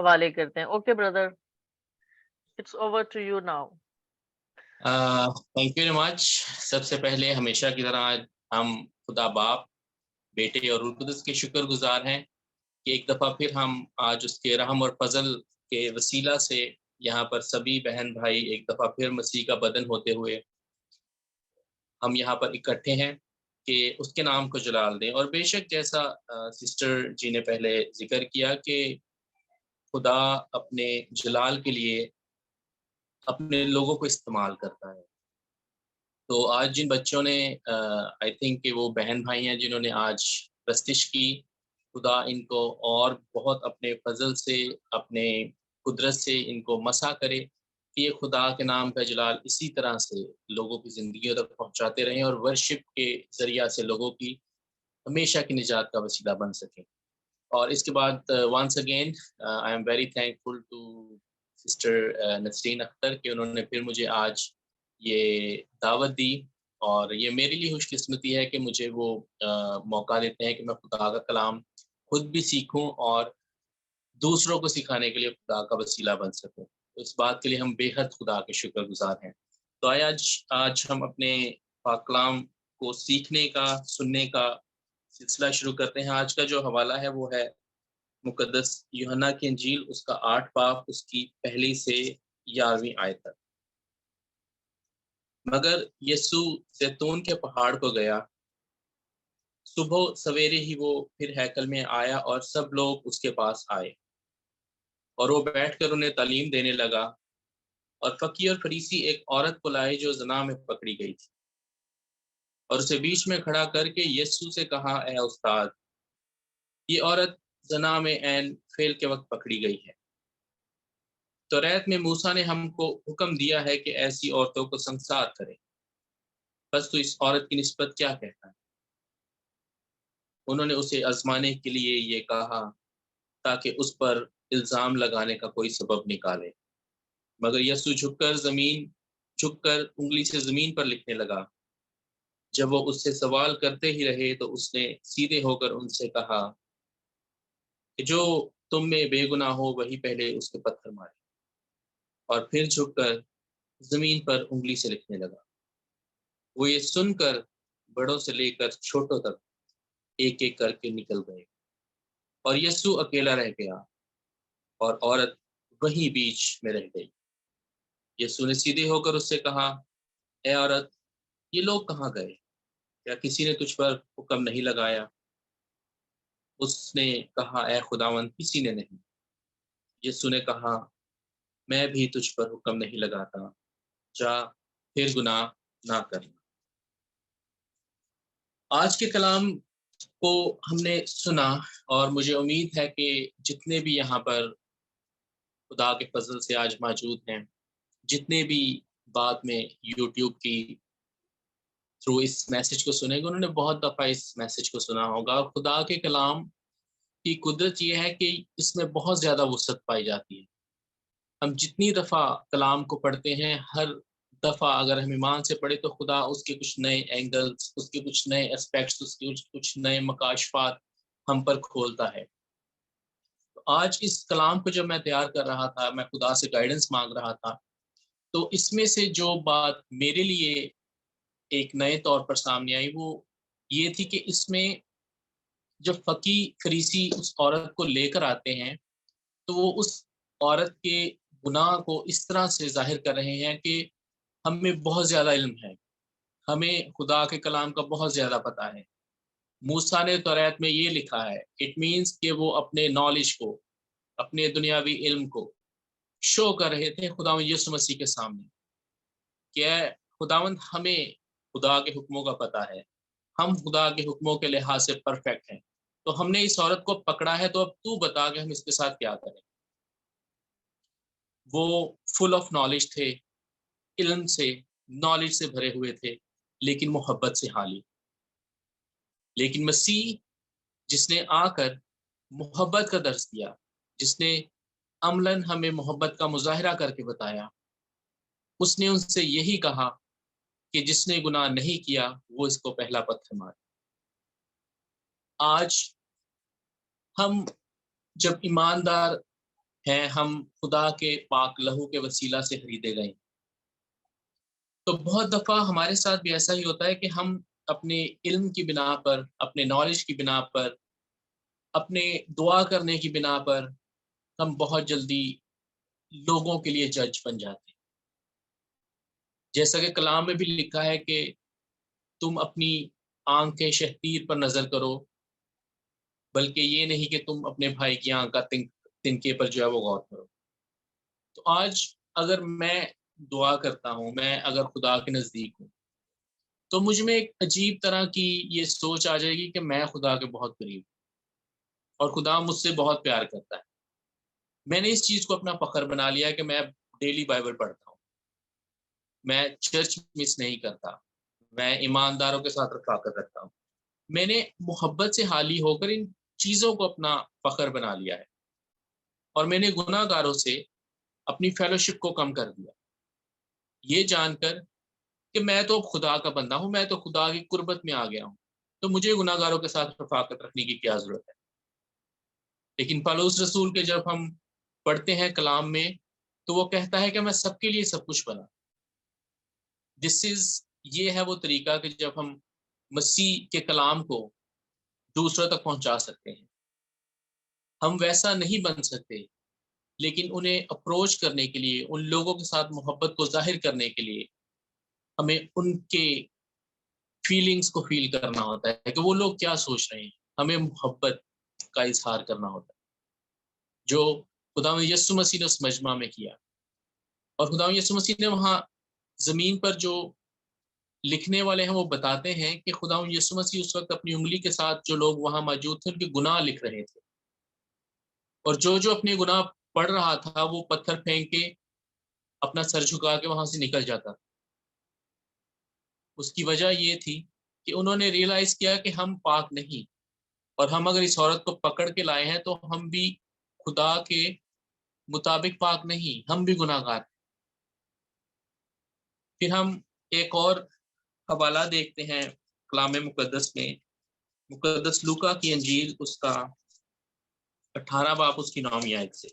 حوالے کرتے ہیں. Okay brother, it's over to you now. Thank you very much. سب سے پہلے ہمیشہ کی طرح ہم خدا باپ, بیٹے اور روح القدس کے شکر گزار ہیں کہ ایک دفعہ پھر ہم آج اس کے رحم اور فضل کے وسیلہ سے یہاں پر سبھی بہن بھائی ایک دفعہ پھر مسیح کا بدن ہوتے ہوئے ہم یہاں پر اکٹھے ہیں کہ اس کے نام کو جلال دیں. اور بے شک جیسا سسٹر جی نے پہلے ذکر کیا کہ خدا اپنے جلال کے لیے اپنے لوگوں کو استعمال کرتا ہے. تو آج جن بچوں نے آئی تھنک کہ وہ بہن بھائی ہیں جنہوں نے آج پرستش کی, خدا ان کو اور بہت اپنے فضل سے اپنے قدرت سے ان کو مسا کرے کہ یہ خدا کے نام کا جلال اسی طرح سے لوگوں کی زندگیوں تک پہنچاتے رہیں اور ورشپ کے ذریعہ سے لوگوں کی ہمیشہ کی نجات کا وسیلہ بن سکیں. اور اس کے بعد once again I am very thankful to sister Nasreen Akhtar کہ انہوں نے پھر مجھے آج یہ دعوت دی, اور یہ میرے لیے خوش قسمتی ہے کہ مجھے وہ موقع دیتے ہیں کہ میں خدا کا کلام خود بھی سیکھوں اور دوسروں کو سکھانے کے لیے خدا کا وسیلہ بن سکوں. اس بات کے لیے ہم بے حد خدا کے شکر گزار ہیں. تو آج ہم اپنے پاک کلام کو سیکھنے کا, سننے کا سلسلہ شروع کرتے ہیں. آج کا جو حوالہ ہے وہ ہے مقدس یوحنا کی انجیل, اس کا 8 باب, اس کی 1 سے 11 آیت تک. مگر یسوع زیتون کے پہاڑ کو گیا. صبح سویرے ہی وہ پھر ہیکل میں آیا اور سب لوگ اس کے پاس آئے, اور وہ بیٹھ کر انہیں تعلیم دینے لگا. اور فقیہ اور فریسی ایک عورت کو لائے جو زنا میں پکڑی گئی تھی, اور اسے بیچ میں کھڑا کر کے یسوع سے کہا, اے استاد, یہ عورت زنا میں عین فعل کے وقت پکڑی گئی ہے. توریت میں موسیٰ نے ہم کو حکم دیا ہے کہ ایسی عورتوں کو سنسار کرے. بس تو اس عورت کی نسبت کیا کہتا ہے؟ انہوں نے اسے آزمانے کے لیے یہ کہا تاکہ اس پر الزام لگانے کا کوئی سبب نکالے. مگر یسوع جھک کر انگلی سے زمین پر لکھنے لگا. جب وہ اس سے سوال کرتے ہی رہے تو اس نے سیدھے ہو کر ان سے کہا کہ جو تم میں بے گناہ ہو وہی پہلے اس کے پتھر مارے. اور پھر جھک کر زمین پر انگلی سے لکھنے لگا. وہ یہ سن کر بڑوں سے لے کر چھوٹوں تک ایک ایک کر کے نکل گئے, اور یسوع اکیلا رہ گیا, اور عورت وہیں بیچ میں رہ گئی. یسوع نے سیدھے ہو کر اس سے کہا, اے عورت, یہ لوگ کہاں گئے؟ کیا کسی نے تجھ پر حکم نہیں لگایا؟ اس نے کہا, اے خداوند, کسی نے نہیں. یسوع نے کہا, میں بھی تجھ پر حکم نہیں لگاتا, جا پھر گناہ نہ کرنا. آج کے کلام کو ہم نے سنا, اور مجھے امید ہے کہ جتنے بھی یہاں پر خدا کے فضل سے آج موجود ہیں, جتنے بھی بعد میں یوٹیوب کی تھرو اس میسج کو سنے گے, انہوں نے بہت دفعہ اس میسج کو سنا ہوگا. اور خدا کے کلام کی قدرت یہ ہے کہ اس میں بہت زیادہ وسعت پائی جاتی ہے. ہم جتنی دفعہ کلام کو پڑھتے ہیں, ہر دفعہ اگر ہم ایمان سے پڑھے تو خدا اس کے کچھ نئے اینگلز, اس کے کچھ نئے اسپیکٹس, اس کے کچھ نئے مکاشفات ہم پر کھولتا ہے. تو آج اس کلام کو جب میں تیار کر رہا تھا, میں خدا سے گائیڈنس مانگ رہا تھا, تو اس میں سے جو بات میرے لیے ایک نئے طور پر سامنے آئی وہ یہ تھی کہ اس میں جب فقی فریسی اس عورت کو لے کر آتے ہیں تو وہ اس عورت کے گناہ کو اس طرح سے ظاہر کر رہے ہیں کہ ہمیں بہت زیادہ علم ہے, ہمیں خدا کے کلام کا بہت زیادہ پتہ ہے. موسیٰ نے توریت میں یہ لکھا ہے. اٹ مینس کہ وہ اپنے نالج کو, اپنے دنیاوی علم کو شو کر رہے تھے خداوند یسوع مسیح کے سامنے کہ خداوند, ہمیں خدا کے حکموں کا پتہ ہے, ہم خدا کے حکموں کے لحاظ سے پرفیکٹ ہیں, تو ہم نے اس عورت کو پکڑا ہے, تو اب تو بتا کہ ہم اس کے ساتھ کیا کریں. وہ فل آف نالج تھے, علم سے, نالج سے بھرے ہوئے تھے, لیکن محبت سے خالی. لیکن مسیح جس نے آ کر محبت کا درس دیا, جس نے عملاً ہمیں محبت کا مظاہرہ کر کے بتایا, اس نے ان سے یہی کہا کہ جس نے گناہ نہیں کیا وہ اس کو پہلا پتھر مارے. آج ہم جب ایماندار ہیں ہم خدا کے پاک لہو کے وسیلہ سے خریدے گئے. تو بہت دفعہ ہمارے ساتھ بھی ایسا ہی ہوتا ہے کہ ہم اپنے علم کی بنا پر، اپنے نالج کی بنا پر، اپنے دعا کرنے کی بنا پر ہم بہت جلدی لوگوں کے لیے جج بن جاتے ہیں. جیسا کہ کلام میں بھی لکھا ہے کہ تم اپنی آنکھ شہتیر پر نظر کرو، بلکہ یہ نہیں کہ تم اپنے بھائی کی آنکھ کا تنکے پر جو ہے وہ غور کرو. تو آج اگر میں دعا کرتا ہوں، میں اگر خدا کے نزدیک ہوں، تو مجھ میں ایک عجیب طرح کی یہ سوچ آ جائے گی کہ میں خدا کے بہت قریب ہوں اور خدا مجھ سے بہت پیار کرتا ہے. میں نے اس چیز کو اپنا فخر بنا لیا کہ میں ڈیلی بائبل پڑھتا ہوں، میں چرچ مس نہیں کرتا، میں ایمانداروں کے ساتھ رفاقت رکھتا ہوں. میں نے محبت سے حالی ہو کر ان چیزوں کو اپنا فخر بنا لیا ہے، اور میں نے گناہ گاروں سے اپنی فیلوشپ کو کم کر دیا، یہ جان کر کہ میں تو خدا کا بندہ ہوں، میں تو خدا کی قربت میں آ گیا ہوں، تو مجھے گناہ گاروں کے ساتھ رفاقت رکھنے کی کیا ضرورت ہے. لیکن پولس رسول کے جب ہم پڑھتے ہیں کلام میں، تو وہ کہتا ہے کہ میں سب کے لیے سب کچھ بنا. یہ ہے وہ طریقہ کہ جب ہم مسیح کے کلام کو دوسروں تک پہنچا سکتے ہیں. ہم ویسا نہیں بن سکتے، لیکن انہیں اپروچ کرنے کے لیے، ان لوگوں کے ساتھ محبت کو ظاہر کرنے کے لیے ہمیں ان کے فیلنگز کو فیل کرنا ہوتا ہے کہ وہ لوگ کیا سوچ رہے ہیں. ہمیں محبت کا اظہار کرنا ہوتا ہے جو خدا یسوع مسیح نے اس مجمع میں کیا. اور خدا یسوع مسیح نے وہاں زمین پر جو لکھنے والے ہیں وہ بتاتے ہیں کہ خدا یسوع مسیح اس وقت اپنی انگلی کے ساتھ جو لوگ وہاں موجود تھے ان کے گناہ لکھ رہے تھے، اور جو اپنے گناہ پڑھ رہا تھا وہ پتھر پھینک کے اپنا سر جھکا کے وہاں سے نکل جاتا. اس کی وجہ یہ تھی کہ انہوں نے ریئلائز کیا کہ ہم پاک نہیں، اور ہم اگر اس عورت کو پکڑ کے لائے ہیں تو ہم بھی خدا کے مطابق پاک نہیں، ہم بھی گناہ گار. پھر ہم ایک اور حوالہ دیکھتے ہیں کلام مقدس میں، مقدس لوکا کی انجیل اس کا 18 باب اس کی 9 آیت سے.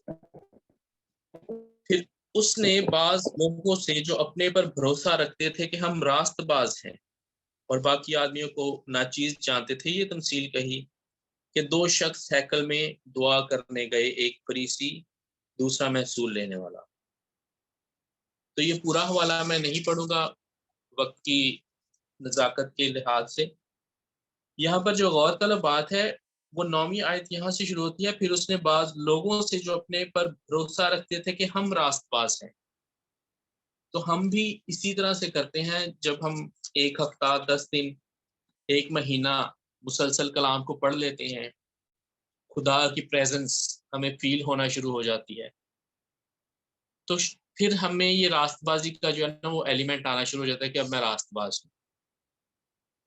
پھر اس نے بعض لوگوں سے جو اپنے پر بھروسہ رکھتے تھے کہ ہم راست باز ہیں اور باقی آدمیوں کو ناچیز جانتے تھے، یہ تمثیل کہی کہ 2 شخص ہیکل میں دعا کرنے گئے، ایک فریسی دوسرا محصول لینے والا. تو یہ پورا حوالہ میں نہیں پڑھوں گا وقت کی نزاکت کے لحاظ سے. یہاں پر جو غور طلب بات ہے وہ 9 آیت یہاں سے شروع ہوتی ہے. پھر اس نے بعض لوگوں سے جو اپنے پر بھروسہ رکھتے تھے کہ ہم راست باز ہیں. تو ہم بھی اسی طرح سے کرتے ہیں، جب ہم ایک ہفتہ 10 دن ایک مہینہ مسلسل کلام کو پڑھ لیتے ہیں، خدا کی پریزنس ہمیں فیل ہونا شروع ہو جاتی ہے، تو پھر ہمیں یہ راست بازی کا جو ہے نا وہ ایلیمنٹ آنا شروع ہو جاتا ہے کہ اب میں راست باز ہوں.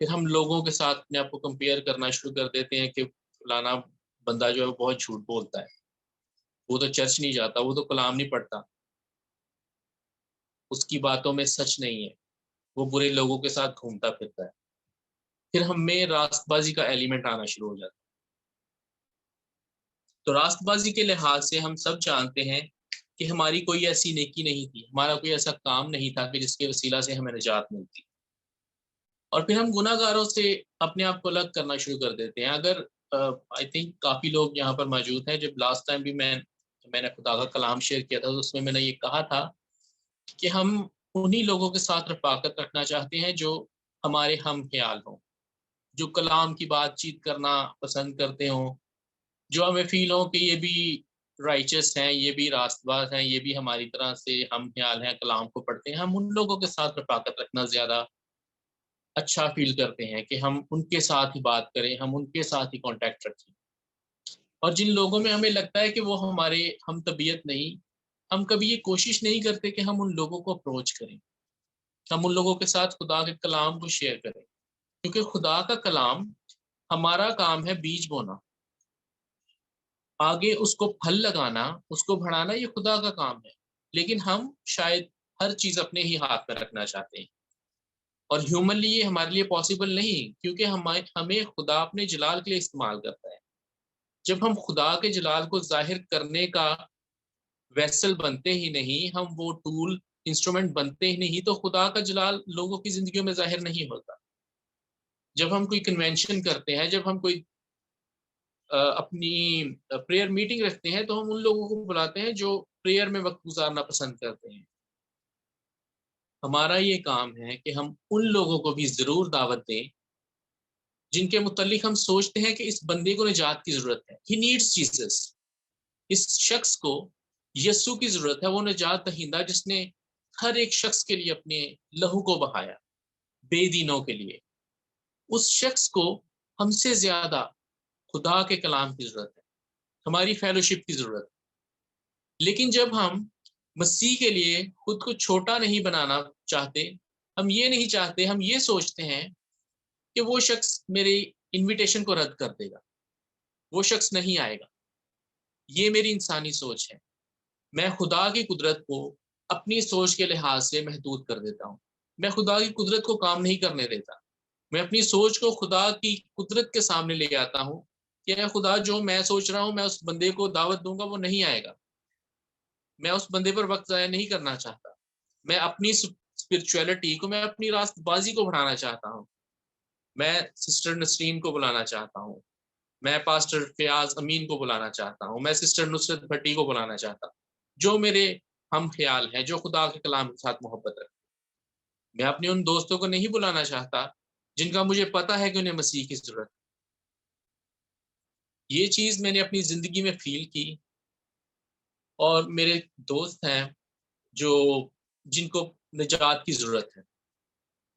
پھر ہم لوگوں کے ساتھ اپنے آپ کو کمپیئر کرنا شروع کر دیتے ہیں کہ فلانا بندہ جو ہے وہ بہت جھوٹ بولتا ہے، وہ تو چرچ نہیں جاتا، وہ تو کلام نہیں پڑھتا، اس کی باتوں میں سچ نہیں ہے، وہ برے لوگوں کے ساتھ گھومتا پھرتا ہے. پھر ہمیں راست بازی کا ایلیمنٹ آنا شروع ہو جاتا ہے. تو راست بازی کے لحاظ سے ہم سب جانتے ہیں کہ ہماری کوئی ایسی نیکی نہیں تھی، ہمارا کوئی ایسا کام نہیں تھا کہ جس کے وسیلہ سے ہمیں نجات ملتی، اور پھر ہم گناہ گاروں سے اپنے آپ کو الگ کرنا شروع کر دیتے ہیں. اگر آئی تھنک کافی لوگ یہاں پر موجود ہیں، جب لاسٹ ٹائم بھی میں نے خدا کا کلام شیئر کیا تھا تو اس میں نے یہ کہا تھا کہ ہم انہی لوگوں کے ساتھ رفاقت رکھنا چاہتے ہیں جو ہمارے ہم خیال ہوں، جو کلام کی بات چیت کرنا پسند کرتے ہوں، جو ہمیں فیل ہو کہ یہ بھی رائچس ہیں، یہ بھی راست باز ہیں، یہ بھی ہماری طرح سے ہم خیال ہیں، کلام کو پڑھتے ہیں. ہم ان لوگوں کے ساتھ رفاقت رکھنا زیادہ اچھا فیل کرتے ہیں کہ ہم ان کے ساتھ ہی بات کریں، ہم ان کے ساتھ ہی کانٹیکٹ رکھیں. اور جن لوگوں میں ہمیں لگتا ہے کہ وہ ہمارے ہم طبیعت نہیں، ہم کبھی یہ کوشش نہیں کرتے کہ ہم ان لوگوں کو اپروچ کریں، ہم ان لوگوں کے ساتھ خدا کے کلام کو شیئر کریں. کیونکہ خدا کا کلام، ہمارا کام ہے بیج بونا، آگے اس کو پھل لگانا، اس کو بڑھانا، یہ خدا کا کام ہے. لیکن ہم شاید ہر چیز اپنے ہی ہاتھ میں رکھنا چاہتے ہیں، اور ہیومنلی یہ ہمارے لیے پاسبل نہیں، کیونکہ ہمیں خدا اپنے جلال کے لیے استعمال کرتا ہے. جب ہم خدا کے جلال کو ظاہر کرنے کا ویسل بنتے ہی نہیں، ہم وہ ٹول انسٹرومنٹ بنتے ہی نہیں، تو خدا کا جلال لوگوں کی زندگیوں میں ظاہر نہیں ہوتا۔ جب ہم کوئی کنونشن کرتے ہیں، جب ہم کوئی اپنی پریئر میٹنگ رکھتے ہیں، تو ہم ان لوگوں کو بلاتے ہیں جو پریئر میں وقت گزارنا پسند کرتے ہیں۔ ہمارا یہ کام ہے کہ ہم ان لوگوں کو بھی ضرور دعوت دیں جن کے متعلق ہم سوچتے ہیں کہ اس بندے کو نجات کی ضرورت ہے، ہی نیڈس جیسس، اس شخص کو یسوع کی ضرورت ہے، وہ نجات دہندہ جس نے ہر ایک شخص کے لیے اپنے لہو کو بہایا، بے دینوں کے لیے۔ اس شخص کو ہم سے زیادہ خدا کے کلام کی ضرورت ہے، ہماری فیلوشپ کی ضرورت ہے۔ لیکن جب ہم مسیح کے لیے خود کو چھوٹا نہیں بنانا چاہتے، ہم یہ نہیں چاہتے، ہم یہ سوچتے ہیں کہ وہ شخص میری انویٹیشن کو رد کر دے گا، وہ شخص نہیں آئے گا، یہ میری انسانی سوچ ہے۔ میں خدا کی قدرت کو اپنی سوچ کے لحاظ سے محدود کر دیتا ہوں، میں خدا کی قدرت کو کام نہیں کرنے دیتا، میں اپنی سوچ کو خدا کی قدرت کے سامنے لے آتا ہوں کہ اے خدا، جو میں سوچ رہا ہوں میں اس بندے کو دعوت دوں گا، وہ نہیں آئے گا، میں اس بندے پر وقت ضائع نہیں کرنا چاہتا، میں اپنی اسپرچویلٹی کو، میں اپنی راست بازی کو بڑھانا چاہتا ہوں، میں سسٹر نسرین کو بلانا چاہتا ہوں، میں پاسٹر فیاض امین کو بلانا چاہتا ہوں، میں سسٹر نصرت بھٹی کو بلانا چاہتا ہوں، جو میرے ہم خیال ہیں، جو خدا کے کلام کے ساتھ محبت رکھتے ہیں۔ میں اپنے ان دوستوں کو نہیں بلانا چاہتا جن کا مجھے پتا ہے کہ انہیں مسیح کی ضرورت ہے۔ یہ چیز میں نے اپنی زندگی میں فیل کی، اور میرے دوست ہیں جو جن کو نجات کی ضرورت ہے،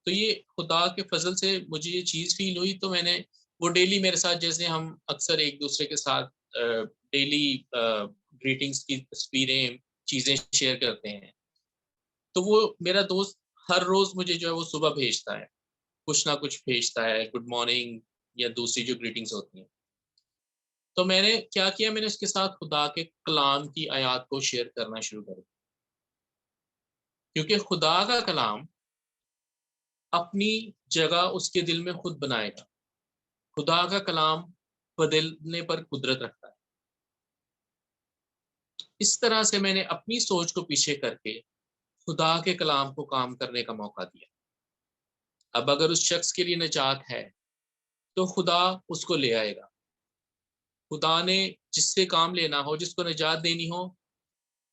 تو یہ خدا کے فضل سے مجھے یہ چیز فیل ہوئی، تو میں نے وہ ڈیلی میرے ساتھ، جیسے ہم اکثر ایک دوسرے کے ساتھ ڈیلی گریٹنگز کی تصویریں، چیزیں شیئر کرتے ہیں، تو وہ میرا دوست ہر روز مجھے جو ہے وہ صبح بھیجتا ہے، کچھ نہ کچھ بھیجتا ہے، گڈ مارننگ یا دوسری جو گریٹنگز ہوتی ہیں۔ تو میں نے کیا کیا، میں نے اس کے ساتھ خدا کے کلام کی آیات کو شیئر کرنا شروع کر دیا، کیونکہ خدا کا کلام اپنی جگہ اس کے دل میں خود بنائے گا۔ خدا کا کلام بدلنے پر قدرت رکھتا ہے۔ اس طرح سے میں نے اپنی سوچ کو پیچھے کر کے خدا کے کلام کو کام کرنے کا موقع دیا۔ اب اگر اس شخص کے لیے نجات ہے تو خدا اس کو لے آئے گا۔ خدا نے جس سے کام لینا ہو، جس کو نجات دینی ہو،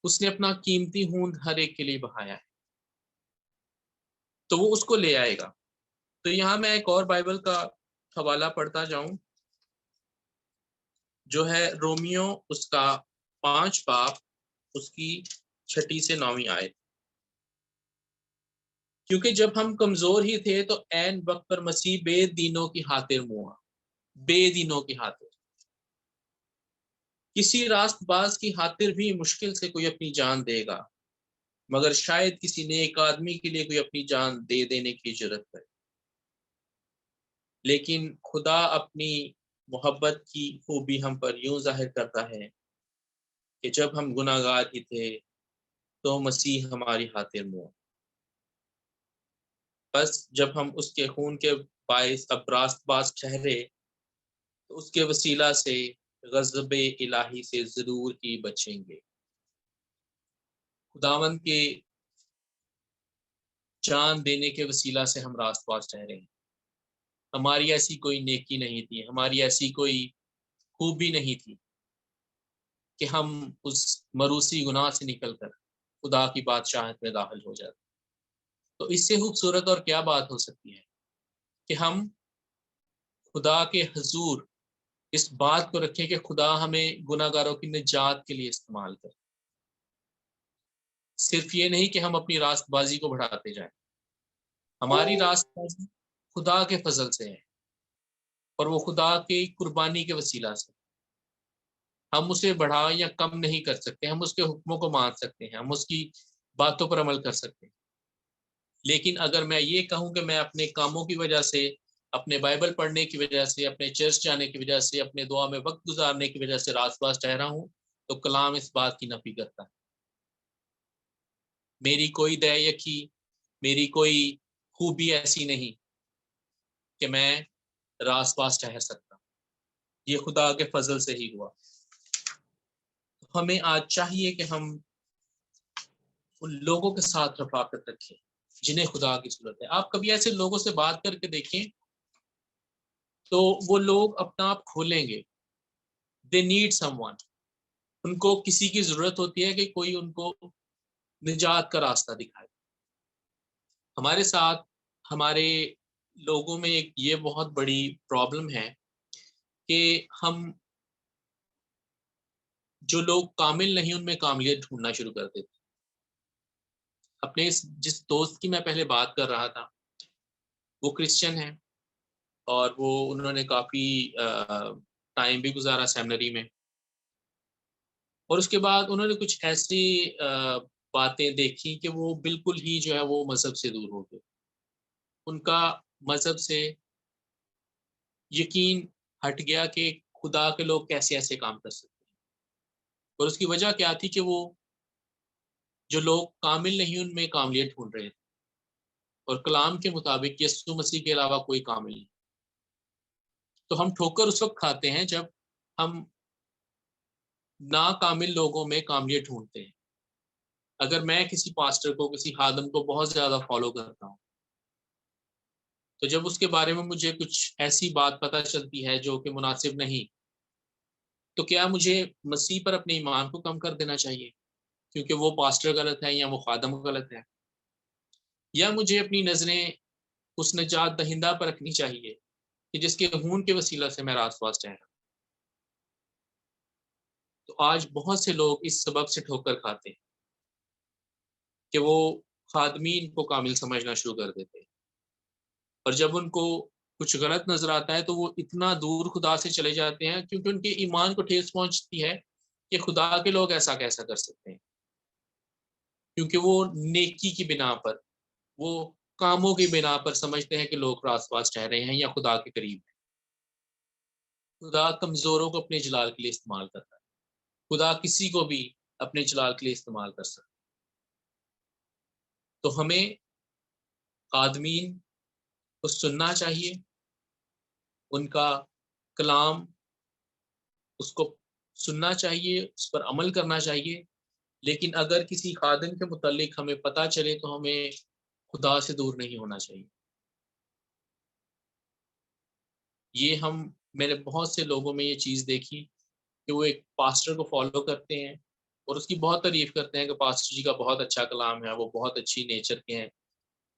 اس نے اپنا قیمتی خون ہر ایک کے لیے بہایا ہے، تو وہ اس کو لے آئے گا۔ تو یہاں میں ایک اور بائبل کا حوالہ پڑھتا جاؤں، جو ہے رومیو اس کا 5 باب، اس کی 6 سے 9 آیت۔ کیونکہ جب ہم کمزور ہی تھے تو عین وقت پر مسیح بے دینوں کی خاطر ہوا، بے دینوں کی خاطر، کسی راست باز کی خاطر بھی مشکل سے کوئی اپنی جان دے گا، مگر شاید کسی نیک آدمی کے لیے کوئی اپنی جان دے دینے کی جرت کرے۔ لیکن خدا اپنی محبت کی خوبی ہم پر یوں ظاہر کرتا ہے کہ جب ہم گناہ گار ہی تھے تو مسیح ہماری خاطر ہوا۔ بس جب ہم اس کے خون کے باعث اب راست باز ٹھہرے تو اس کے وسیلہ سے غضب الہی سے ضرور ہی بچیں گے۔ خداوند کے جان دینے کے وسیلہ سے ہم راست باز ٹھہرے ہیں۔ ہماری ایسی کوئی نیکی نہیں تھی، ہماری ایسی کوئی خوبی نہیں تھی کہ ہم اس مروسی گناہ سے نکل کر خدا کی بادشاہت میں داخل ہو جاتے۔ تو اس سے خوبصورت اور کیا بات ہو سکتی ہے کہ ہم خدا کے حضور اس بات کو رکھیں کہ خدا ہمیں گناہ گاروں کی نجات کے لیے استعمال کرے۔ صرف یہ نہیں کہ ہم اپنی راست بازی کو بڑھاتے جائیں، ہماری راست بازی خدا کے فضل سے ہے، اور وہ خدا کی قربانی کے وسیلہ سے۔ ہم اسے بڑھا یا کم نہیں کر سکتے، ہم اس کے حکموں کو مان سکتے ہیں، ہم اس کی باتوں پر عمل کر سکتے ہیں، لیکن اگر میں یہ کہوں کہ میں اپنے کاموں کی وجہ سے، اپنے بائبل پڑھنے کی وجہ سے، اپنے چرچ جانے کی وجہ سے، اپنے دعا میں وقت گزارنے کی وجہ سے راست باز ٹھہرا ہوں، تو کلام اس بات کی نفی کرتا ہے۔ میری کوئی دے یکی، میری کوئی خوبی ایسی نہیں کہ میں راست باز ٹھہر سکتا، یہ خدا کے فضل سے ہی ہوا۔ ہمیں آج چاہیے کہ ہم ان لوگوں کے ساتھ رفاقت رکھیں جنہیں خدا کی ضرورت ہے. آپ کبھی ایسے لوگوں سے بات کر کے دیکھیں تو وہ لوگ اپنا آپ کھولیں گے. They need some one. ان کو کسی کی ضرورت ہوتی ہے کہ کوئی ان کو نجات کا راستہ دکھائے. ہمارے ساتھ ہمارے لوگوں میں ایک یہ بہت بڑی پرابلم ہے کہ ہم جو لوگ کامل نہیں ان میں کاملیت ڈھونڈنا شروع کر دیتے. اپنے جس دوست کی میں پہلے بات کر رہا تھا وہ کرسچن ہے اور وہ انہوں نے کافی ٹائم بھی گزارا سیمنری میں, اور اس کے بعد انہوں نے کچھ ایسی باتیں دیکھی کہ وہ بالکل ہی جو ہے وہ مذہب سے دور ہو گئے. ان کا مذہب سے یقین ہٹ گیا کہ خدا کے لوگ کیسے ایسے کام کر سکتے ہیں. اور اس کی وجہ کیا تھی کہ وہ جو لوگ کامل نہیں ان میں کاملیت ڈھونڈ رہے تھے, اور کلام کے مطابق یسوع مسیح کے علاوہ کوئی کامل نہیں. تو ہم ٹھوکر اس وقت کھاتے ہیں جب ہم ناکامل لوگوں میں کاملیت ڈھونڈتے ہیں. اگر میں کسی پاسٹر کو کسی خادم کو بہت زیادہ فالو کرتا ہوں تو جب اس کے بارے میں مجھے کچھ ایسی بات پتہ چلتی ہے جو کہ مناسب نہیں, تو کیا مجھے مسیح پر اپنے ایمان کو کم کر دینا چاہیے کیونکہ وہ پاسٹر غلط ہے یا وہ خادم غلط ہے, یا مجھے اپنی نظریں اس نجات دہندہ پر رکھنی چاہیے کہ جس کے خون کے وسیلہ سے میں راست باز ٹھہرا. تو آج بہت سے لوگ اس سبب سے ٹھوکر کھاتے ہیں کہ وہ خادمین کو کامل سمجھنا شروع کر دیتے ہیں, اور جب ان کو کچھ غلط نظر آتا ہے تو وہ اتنا دور خدا سے چلے جاتے ہیں کیونکہ ان کے ایمان کو ٹھیس پہنچتی ہے کہ خدا کے لوگ ایسا کیسا کر سکتے ہیں, کیونکہ وہ نیکی کی بنا پر, وہ کاموں کی بنا پر سمجھتے ہیں کہ لوگ راست باز ٹھہرے ہیں یا خدا کے قریب ہیں. خدا کمزوروں کو اپنے جلال کے لیے استعمال کرتا ہے. خدا کسی کو بھی اپنے جلال کے لیے استعمال کر سکتا ہے. تو ہمیں خادمین کو سننا چاہیے, ان کا کلام اس کو سننا چاہیے, اس پر عمل کرنا چاہیے. لیکن اگر کسی خادم کے متعلق ہمیں پتہ چلے تو ہمیں خدا سے دور نہیں ہونا چاہیے. یہ میں نے بہت سے لوگوں میں یہ چیز دیکھی کہ وہ ایک پاسٹر کو فالو کرتے ہیں اور اس کی بہت تعریف کرتے ہیں کہ پاسٹر جی کا بہت اچھا کلام ہے, وہ بہت اچھی نیچر کے ہیں,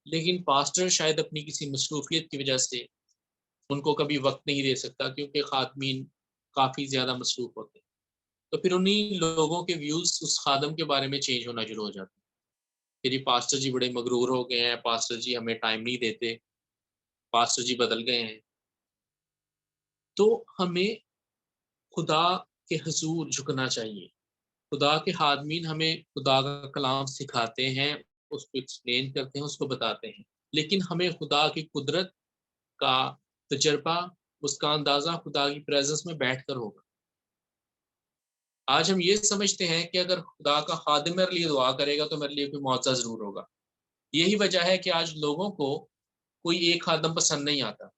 لیکن پاسٹر شاید اپنی کسی مصروفیت کی وجہ سے ان کو کبھی وقت نہیں دے سکتا کیونکہ خادمین کافی زیادہ مصروف ہوتے ہیں. تو پھر انہی لوگوں کے ویوز اس خادم کے بارے میں چینج ہونا شروع ہو جاتے ہیں کہ جی پاسٹر جی بڑے مغرور ہو گئے ہیں, پاسٹر جی ہمیں ٹائم نہیں دیتے, پاسٹر جی بدل گئے ہیں. تو ہمیں خدا کے حضور جھکنا چاہیے. خدا کے خادمین ہمیں خدا کا کلام سکھاتے ہیں, اس کو ایکسپلین کرتے ہیں, اس کو بتاتے ہیں, لیکن ہمیں خدا کی قدرت کا تجربہ, اس کا اندازہ خدا کی پریزنس میں بیٹھ کر ہوگا. آج ہم یہ سمجھتے ہیں کہ اگر خدا کا خادم میرے لیے دعا کرے گا تو میرے لیے کوئی معجزہ ضرور ہوگا. یہی وجہ ہے کہ آج لوگوں کو کوئی ایک خادم پسند نہیں آتا.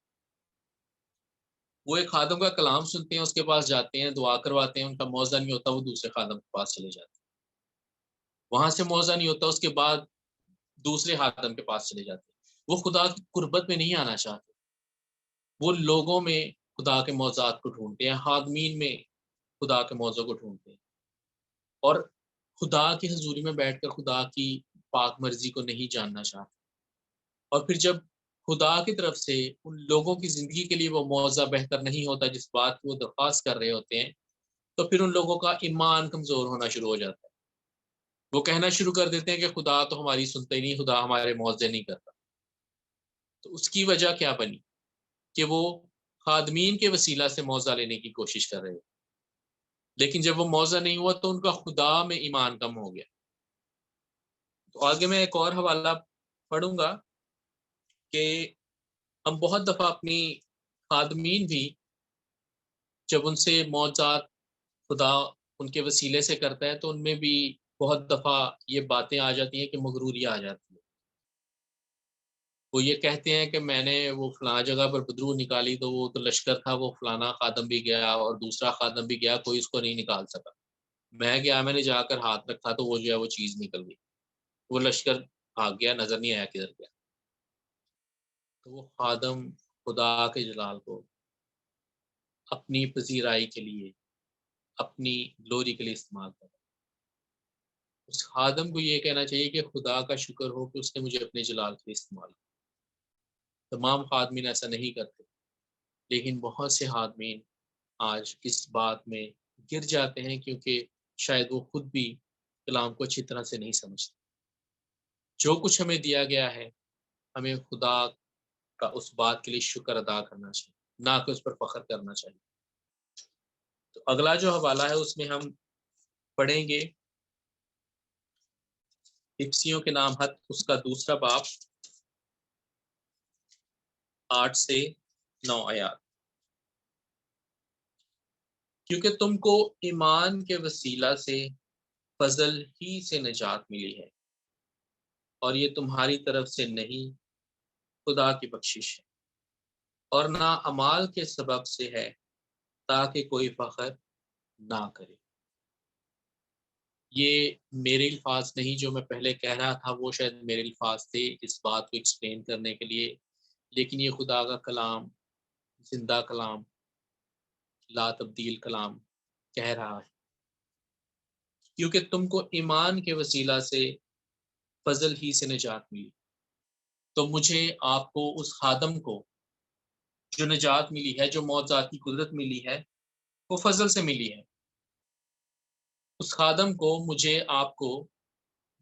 وہ ایک خادم کا کلام سنتے ہیں, اس کے پاس جاتے ہیں, دعا کرواتے ہیں, ان کا معجزہ نہیں ہوتا, وہ دوسرے خادم کے پاس چلے جاتے ہیں. وہاں سے معجزہ نہیں ہوتا, اس کے بعد دوسرے خادم کے پاس چلے جاتے ہیں. وہ خدا کی قربت میں نہیں آنا چاہتے, وہ لوگوں میں خدا کے معجزات کو ڈھونڈتے ہیں, خادمین میں خدا کے معجزوں کو ڈھونڈتے ہیں, اور خدا کی حضوری میں بیٹھ کر خدا کی پاک مرضی کو نہیں جاننا چاہتے. اور پھر جب خدا کی طرف سے ان لوگوں کی زندگی کے لیے وہ معجزہ بہتر نہیں ہوتا جس بات کی وہ درخواست کر رہے ہوتے ہیں, تو پھر ان لوگوں کا ایمان کمزور ہونا شروع ہو جاتا ہے. وہ کہنا شروع کر دیتے ہیں کہ خدا تو ہماری سنتا ہی نہیں, خدا ہمارے معجزے نہیں کرتا. تو اس کی وجہ کیا بنی کہ وہ خادمین کے وسیلہ سے معجزہ لینے کی کوشش کر رہے ہیں, لیکن جب وہ معجزہ نہیں ہوا تو ان کا خدا میں ایمان کم ہو گیا. تو آگے میں ایک اور حوالہ پڑھوں گا کہ ہم بہت دفعہ اپنی خادمین بھی جب ان سے معجزات خدا ان کے وسیلے سے کرتا ہے تو ان میں بھی بہت دفعہ یہ باتیں آ جاتی ہیں کہ مغروری آ جاتی ہے. وہ یہ کہتے ہیں کہ میں نے وہ فلاں جگہ پر بدرو نکالی تو وہ تو لشکر تھا, وہ فلانا خادم بھی گیا اور دوسرا خادم بھی گیا, کوئی اس کو نہیں نکال سکا. میں گیا, میں نے جا کر ہاتھ رکھا تو وہ جو ہے وہ چیز نکل گئی. وہ لشکر بھاگ گیا، نظر نہیں آیا کدھر گیا۔ تو وہ خادم خدا کے جلال کو اپنی پذیرائی کے لیے، اپنی گلوری کے لیے استعمال کرا۔ اس خادم کو یہ کہنا چاہیے کہ خدا کا شکر ہو کہ اس نے مجھے اپنے جلال کے لیے استعمال کیا۔ تمام خادمین ایسا نہیں کرتے، لیکن بہت سے خادمین آج اس بات میں گر جاتے ہیں کیونکہ شاید وہ خود بھی کلام کو اچھی طرح سے نہیں سمجھتے۔ جو کچھ ہمیں دیا گیا ہے، ہمیں خدا کا اس بات کے لیے شکر ادا کرنا چاہیے، نہ کہ اس پر فخر کرنا چاہیے۔ تو اگلا جو حوالہ ہے اس میں ہم پڑھیں گے افسیوں کے نام خط، اس کا دوسرا باب، 8 سے 9 آیات۔ کیونکہ تم کو ایمان کے وسیلہ سے فضل ہی سے نجات ملی ہے، اور یہ تمہاری طرف سے نہیں، خدا کی بخشش ہے، اور نہ اعمال کے سبب سے ہے، تاکہ کوئی فخر نہ کرے۔ یہ میرے الفاظ نہیں، جو میں پہلے کہہ رہا تھا وہ شاید میرے الفاظ تھے اس بات کو ایکسپلین کرنے کے لیے، لیکن یہ خدا کا کلام، زندہ کلام، لا تبدیل کلام کہہ رہا ہے۔ کیونکہ تم کو ایمان کے وسیلہ سے فضل ہی سے نجات ملی، تو مجھے آپ کو اس خادم کو جو نجات ملی ہے، جو معجزات کی قدرت ملی ہے، وہ فضل سے ملی ہے۔ اس خادم کو، مجھے آپ کو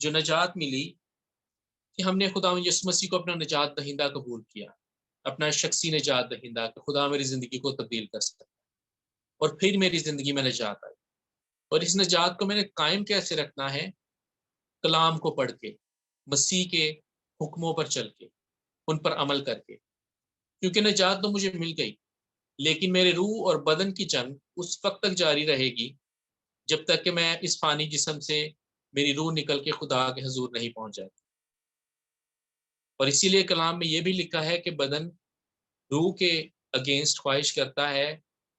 جو نجات ملی کہ ہم نے خدا یسوع مسیح کو اپنا نجات دہندہ قبول کیا، اپنا شخصی نجات دہندہ، کہ خدا میری زندگی کو تبدیل کر سکتا ہے، اور پھر میری زندگی میں نجات آئی۔ اور اس نجات کو میں نے قائم کیسے رکھنا ہے؟ کلام کو پڑھ کے، مسیح کے حکموں پر چل کے، ان پر عمل کر کے۔ کیونکہ نجات تو مجھے مل گئی، لیکن میرے روح اور بدن کی جنگ اس وقت تک جاری رہے گی جب تک کہ میں اس فانی جسم سے میری روح نکل کے خدا کے حضور نہیں پہنچ جاتی۔ اور اسی لیے کلام میں یہ بھی لکھا ہے کہ بدن روح کے اگینسٹ خواہش کرتا ہے،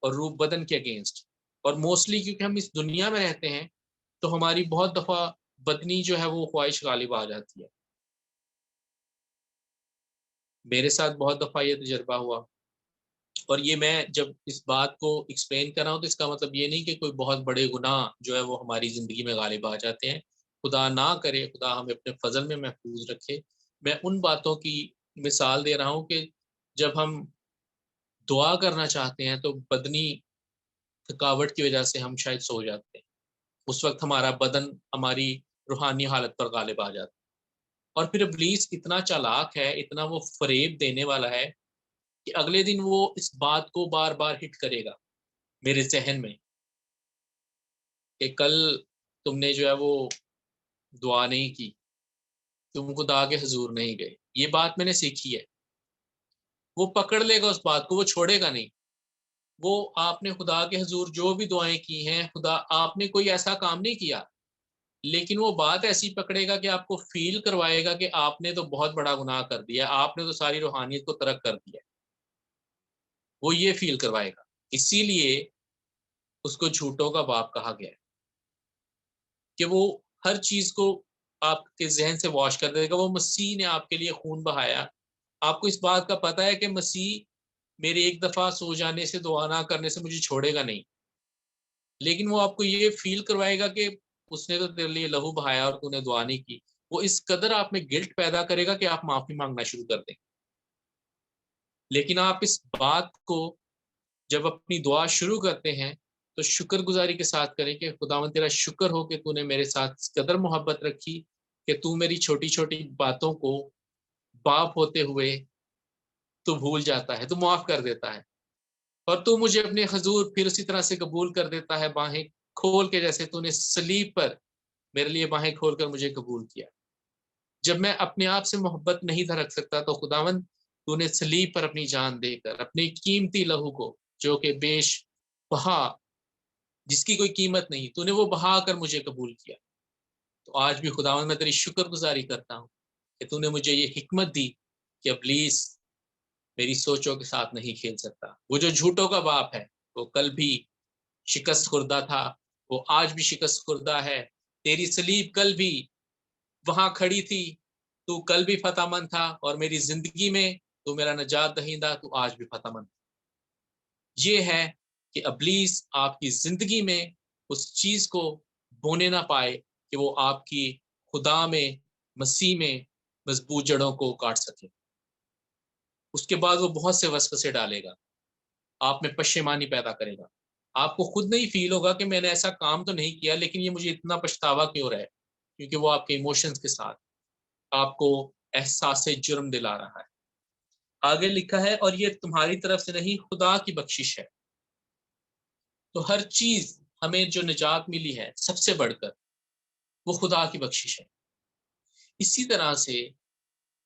اور روح بدن کے اگینسٹ۔ اور موسٹلی کیونکہ ہم اس دنیا میں رہتے ہیں تو ہماری بہت دفعہ بدنی جو ہے وہ خواہش غالب آ جاتی ہے۔ میرے ساتھ بہت دفعہ یہ تجربہ ہوا، اور یہ میں جب اس بات کو ایکسپلین کر رہا ہوں تو اس کا مطلب یہ نہیں کہ کوئی بہت بڑے گناہ جو ہے وہ ہماری زندگی میں غالب آ جاتے ہیں۔ خدا نہ کرے، خدا ہمیں اپنے فضل میں محفوظ رکھے۔ میں ان باتوں کی مثال دے رہا ہوں کہ جب ہم دعا کرنا چاہتے ہیں تو بدنی تھکاوٹ کی وجہ سے ہم شاید سو جاتے ہیں، اس وقت ہمارا بدن ہماری روحانی حالت پر غالب آ جاتا ہے۔ اور پھر ابلیس اتنا چالاک ہے، اتنا وہ فریب دینے والا ہے کہ اگلے دن وہ اس بات کو بار بار ہٹ کرے گا میرے ذہن میں کہ کل تم نے جو ہے وہ دعا نہیں کی، تم خدا کے حضور نہیں گئے۔ یہ بات میں نے سیکھی ہے۔ وہ پکڑ لے گا اس بات کو، وہ چھوڑے گا نہیں۔ وہ آپ نے خدا کے حضور جو بھی دعائیں کی ہیں، خدا آپ نے کوئی ایسا کام نہیں کیا، لیکن وہ بات ایسی پکڑے گا کہ آپ کو فیل کروائے گا کہ آپ نے تو بہت بڑا گناہ کر دیا، آپ نے تو ساری روحانیت کو ترک کر دیا۔ وہ یہ فیل کروائے گا۔ اسی لیے اس کو جھوٹوں کا باپ کہا گیا ہے، کہ وہ ہر چیز کو آپ کے ذہن سے واش کر دے گا۔ وہ مسیح نے آپ کے لیے خون بہایا، آپ کو اس بات کا پتہ ہے کہ مسیح میرے ایک دفعہ سو جانے سے، دعا نہ کرنے سے مجھے چھوڑے گا نہیں، لیکن وہ آپ کو یہ فیل کروائے گا کہ اس نے تو تیرے لیے لہو بہایا اور تو نے دعا نہیں کی۔ وہ اس قدر آپ میں گلٹ پیدا کرے گا کہ آپ معافی مانگنا شروع کر دیں۔ لیکن آپ اس بات کو جب اپنی دعا شروع کرتے ہیں تو شکر گزاری کے ساتھ کریں کہ خداوند تیرا شکر ہو کہ تو نے میرے ساتھ اس قدر محبت رکھی کہ تو میری چھوٹی چھوٹی باتوں کو باپ ہوتے ہوئے تو بھول جاتا ہے، تو معاف کر دیتا ہے، اور تو مجھے اپنے حضور پھر اسی طرح سے قبول کر دیتا ہے، باہیں کھول کے، جیسے تو نے صلیب پر میرے لیے باہیں کھول کر مجھے قبول کیا۔ جب میں اپنے آپ سے محبت نہیں تھا رکھ سکتا تو خداوند تو نے صلیب پر اپنی جان دے کر، اپنی قیمتی لہو کو جو کہ بیش بہا، جس کی کوئی قیمت نہیں، تو نے وہ بہا کر مجھے قبول کیا۔ تو آج بھی خداوند میں تیری شکر گزاری کرتا ہوں کہ تو نے مجھے یہ حکمت دی کہ ابلیس میری سوچوں کے ساتھ نہیں کھیل سکتا۔ وہ جو جھوٹوں کا باپ ہے، وہ کل بھی شکست خوردہ تھا، وہ آج بھی شکست خوردہ ہے۔ تیری صلیب کل بھی وہاں کھڑی تھی، تو کل بھی فتح مند تھا، اور میری زندگی میں تو میرا نجات دہندہ، تو آج بھی فتح مند۔ یہ ہے کہ ابلیس آپ کی زندگی میں اس چیز کو بونے نہ پائے کہ وہ آپ کی خدا میں، مسیح میں مضبوط جڑوں کو کاٹ سکے۔ اس کے بعد وہ بہت سے وسوسے ڈالے گا، آپ میں پشیمانی پیدا کرے گا، آپ کو خود نہیں فیل ہوگا کہ میں نے ایسا کام تو نہیں کیا، لیکن یہ مجھے اتنا پچھتاوا کیوں رہا ہے، کیونکہ وہ آپ کے ایموشنز کے ساتھ آپ کو احساس جرم دلا رہا ہے۔ آگے لکھا ہے، اور یہ تمہاری طرف سے نہیں، خدا کی بخشش ہے۔ تو ہر چیز ہمیں جو نجات ملی ہے سب سے بڑھ کر وہ خدا کی بخشش ہے۔ اسی طرح سے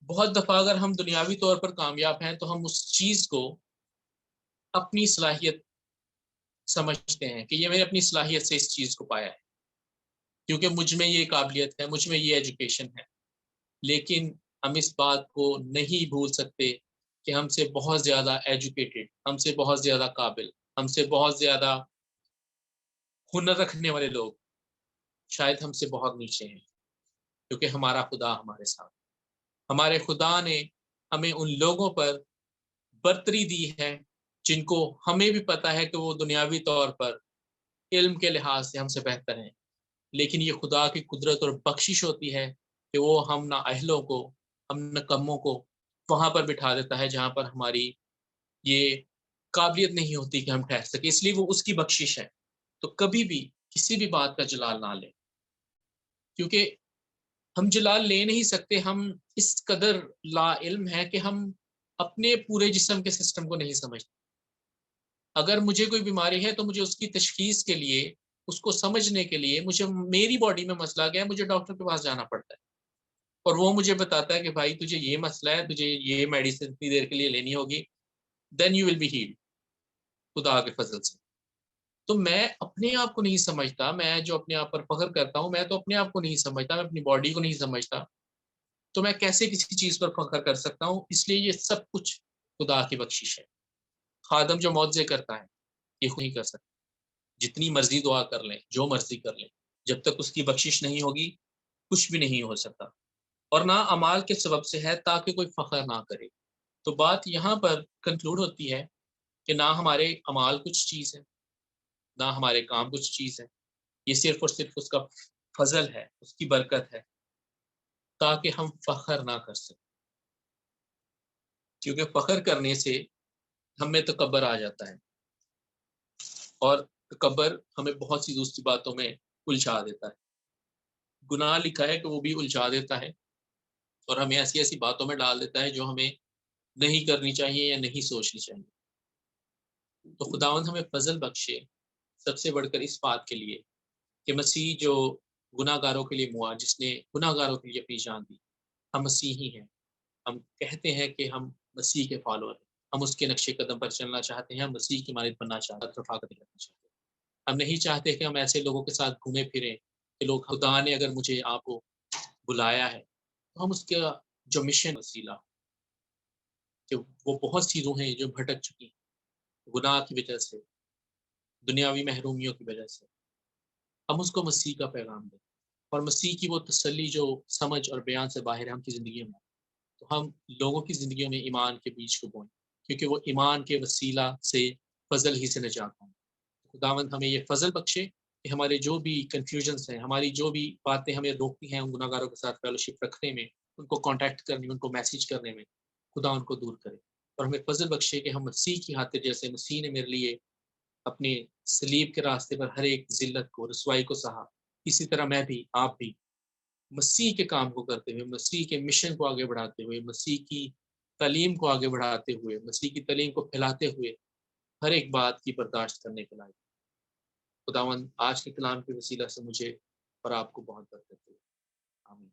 بہت دفعہ اگر ہم دنیاوی طور پر کامیاب ہیں تو ہم اس چیز کو اپنی صلاحیت سمجھتے ہیں کہ یہ میں نے اپنی صلاحیت سے اس چیز کو پایا ہے، کیونکہ مجھ میں یہ قابلیت ہے، مجھ میں یہ ایجوکیشن ہے۔ لیکن ہم اس بات کو نہیں بھول سکتے کہ ہم سے بہت زیادہ ایجوکیٹڈ، ہم سے بہت زیادہ قابل، ہم سے بہت زیادہ ہنر رکھنے والے لوگ شاید ہم سے بہت نیچے ہیں، کیونکہ ہمارا خدا ہمارے ساتھ، ہمارے خدا نے ہمیں ان لوگوں پر برتری دی ہے جن کو ہمیں بھی پتا ہے کہ وہ دنیاوی طور پر علم کے لحاظ سے ہم سے بہتر ہیں، لیکن یہ خدا کی قدرت اور بخشش ہوتی ہے کہ وہ ہم نااہلوں کو، ہم نکموں کو وہاں پر بٹھا دیتا ہے جہاں پر ہماری یہ قابلیت نہیں ہوتی کہ ہم ٹھہر سکیں، اس لیے وہ اس کی بخشش ہے۔ تو کبھی بھی کسی بھی بات کا جلال نہ لیں، کیونکہ ہم جلال لے نہیں سکتے، ہم اس قدر لا علم ہے کہ ہم اپنے پورے جسم کے سسٹم کو نہیں سمجھتے۔ اگر مجھے کوئی بیماری ہے تو مجھے اس کی تشخیص کے لیے، اس کو سمجھنے کے لیے، مجھے میری باڈی میں مسئلہ گیا ہے، مجھے ڈاکٹر کے پاس جانا پڑتا ہے، اور وہ مجھے بتاتا ہے کہ بھائی تجھے یہ مسئلہ ہے، تجھے یہ میڈیسن اتنی دیر کے لیے لینی ہوگی، then you will be held, خدا کے فضل سے۔ تو میں اپنے آپ کو نہیں سمجھتا، میں جو اپنے آپ پر فخر کرتا ہوں، میں تو اپنے آپ کو نہیں سمجھتا، میں اپنی باڈی کو نہیں سمجھتا، تو میں کیسے کسی چیز پر فخر کر سکتا ہوں؟ اس لیے یہ سب کچھ خدا کی بخشش ہے۔ خادم جو معجزے کرتا ہے یہ خود نہیں کر سکتا، جتنی مرضی دعا کر لیں، جو مرضی کر لیں، جب تک اس کی بخشش نہیں ہوگی کچھ بھی نہیں ہو سکتا، اور نہ اعمال کے سبب سے ہے تاکہ کوئی فخر نہ کرے۔ تو بات یہاں پر کنکلوڈ ہوتی ہے کہ نہ ہمارے اعمال کچھ چیز ہے، نہ ہمارے کام کچھ چیز ہے، یہ صرف اور صرف اس کا فضل ہے، اس کی برکت ہے، تاکہ ہم فخر نہ کر سکیں، کیونکہ فخر کرنے سے ہمیں تکبر آ جاتا ہے، اور تکبر ہمیں بہت سی دوسری باتوں میں الجھا دیتا ہے۔ گناہ لکھا ہے کہ وہ بھی الجھا دیتا ہے اور ہمیں ایسی ایسی باتوں میں ڈال دیتا ہے جو ہمیں نہیں کرنی چاہیے یا نہیں سوچنی چاہیے۔ تو خداوند ہمیں فضل بخشے، سب سے بڑھ کر اس بات کے لیے کہ مسیح جو گناہ گاروں کے لیے ہوا، جس نے گناہ گاروں کے لیے اپنی جان دی، ہم مسیحی ہیں، ہم کہتے ہیں کہ ہم مسیح کے فالوور ہیں، ہم اس کے نقش قدم پر چلنا چاہتے ہیں، ہم مسیح کی مانند بننا چاہتے ہیں، رفاقت کرنا چاہتے ہیں۔ ہم نہیں چاہتے کہ ہم ایسے لوگوں کے ساتھ گھومے پھریں کہ لوگ، خدا نے اگر مجھے آپ کو بلایا ہے تو ہم اس کا جو مشن وسیلہ، کہ وہ بہت سی روحیں جو بھٹک چکی ہیں گناہ کی وجہ سے، دنیاوی محرومیوں کی وجہ سے، ہم اس کو مسیح کا پیغام دیں، اور مسیح کی وہ تسلی جو سمجھ اور بیان سے باہر ہے ہم کی زندگیوں میں، تو ہم لوگوں کی زندگیوں میں ایمان کے بیج کو بوئیں، کیونکہ وہ ایمان کے وسیلہ سے فضل ہی سے نجات ہوں۔ خداوند ہمیں یہ فضل بخشے کہ ہمارے جو بھی کنفیوژنس ہیں، ہماری جو بھی باتیں ہمیں روکتی ہیں ان گناہ گاروں کے ساتھ فیلوشپ رکھنے میں، ان کو کانٹیکٹ کرنے میں، ان کو میسیج کرنے میں، خدا ان کو دور کرے، اور ہمیں فضل بخشے کہ ہم مسیح کی خاطر، جیسے مسیح نے میرے لیے اپنے صلیب کے راستے پر ہر ایک ذلت کو، رسوائی کو سہا، اسی طرح میں بھی، آپ بھی مسیح کے کام کو کرتے ہوئے، مسیح کے مشن کو آگے بڑھاتے ہوئے، مسیح کی تعلیم کو آگے بڑھاتے ہوئے، مسیح کی تعلیم کو پھیلاتے ہوئے ہر ایک بات کی برداشت کرنے کے لائق۔ خداوند آج کے کلام کے وسیلہ سے مجھے اور آپ کو بہت برکت دے۔ آمین۔